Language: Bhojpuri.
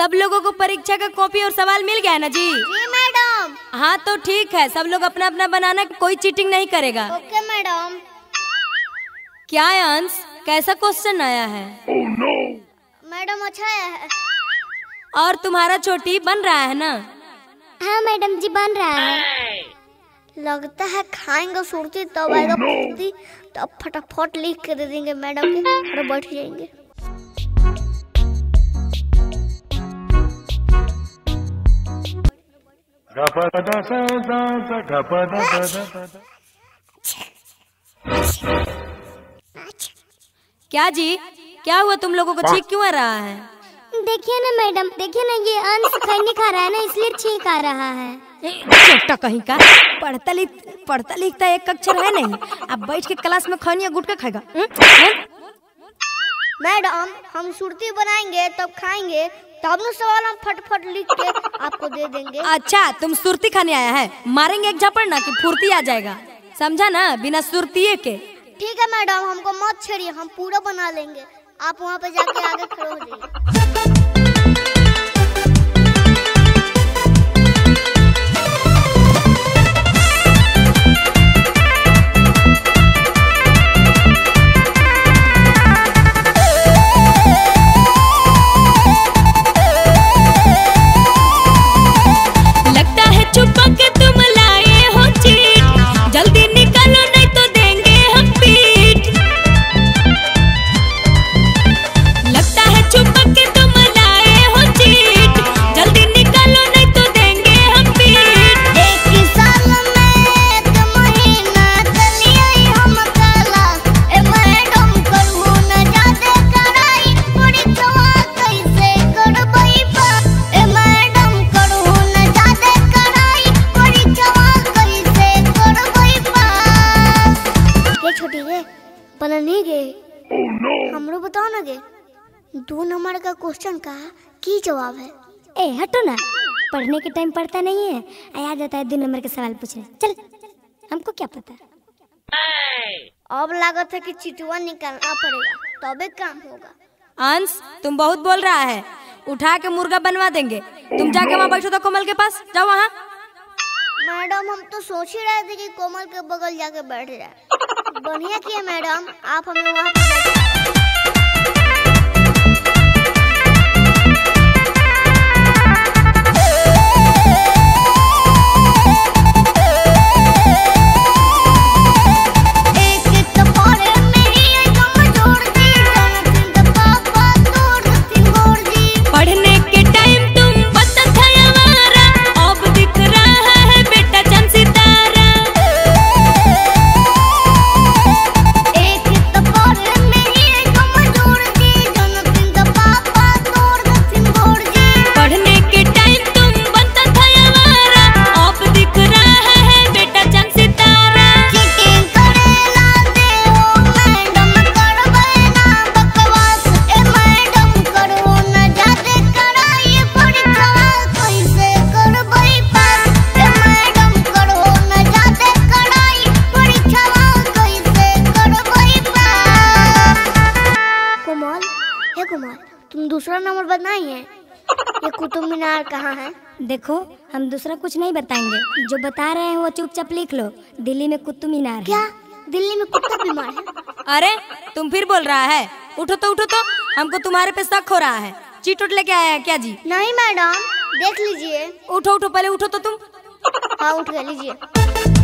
सब लोगों को परीक्षा का कॉपी और सवाल मिल गया है ना जी? जी मैडम। हाँ तो ठीक है, सब लोग अपना अपना बनाना, कोई चीटिंग नहीं करेगा। ओके मैडम। क्या है अंश, कैसा क्वेश्चन आया है? मैडम अच्छा है। और तुम्हारा छोटी बन रहा है ना? हाँ मैडम जी बन रहा है। लगता है खाएंगे सुरती तब आएगा फुर्ती, तब फटाफट लिख के दे देंगे मैडम के और बैठ जाएंगे। क्या जी, क्या हुआ, तुम लोगों को छींक क्यों आ रहा है? देखिए ना मैडम, देखिए ना, ये अंश खैनी खा रहा है ना, इसलिए छींक आ रहा है। छोटा कहीं का, पढ़ता लिखता एक अक्षर है नहीं, अब बैठ के क्लास में खैनी गुटका खाएगा। मैडम हम सुरती बनाएंगे तब खाएंगे, तब न सवाल हम फटफट लिख के आपको दे देंगे। अच्छा तुम सुरती खाने आया है, मारेंगे एक झपड़ ना कि फुर्ती आ जाएगा, समझा ना, बिना सुरती के। ठीक है मैडम, हमको मत छेड़िए, हम पूरा बना लेंगे, आप वहाँ पे जाके आगे खड़े हो जाइए। नहीं गे। हमरो बताओ ना गे, 2 नंबर का क्वेश्चन का की जवाब है? ए हटो ना, पढ़ने के टाइम पढ़ता नहीं है, आ जाता है 2 नंबर के सवाल पूछने। चल हमको क्या पता। अब लागत है कि चिटुआ निकालना पड़ेगा तबे काम होगा। अंश तुम बहुत बोल रहा है, उठा के मुर्गा बनवा देंगे। तुम जाके वहाँ बैठो तो कोमल के पास जाओ। वहाँ मैडम हम तो सोच ही रहे थे कि कोमल के बगल जाके बैठ जाए। बढ़िया किया मैडम, आप हमें वहाँ पे तुम दूसरा नंबर बनाई है। ये कुतुब मीनार कहाँ है? देखो हम दूसरा कुछ नहीं बताएंगे, जो बता रहे हैं वो चुपचाप लिख लो। दिल्ली में कुतुब मीनार। क्या दिल्ली में कुतुब मीनार है? अरे तुम फिर बोल रहा है, उठो तो, हमको तुम्हारे पे शक हो रहा है। चीट उठ लेके आया है क्या जी? नहीं मैडम, देख लीजिए। उठो पहले उठो तो तुम। हाँ उठ गए, लीजिए।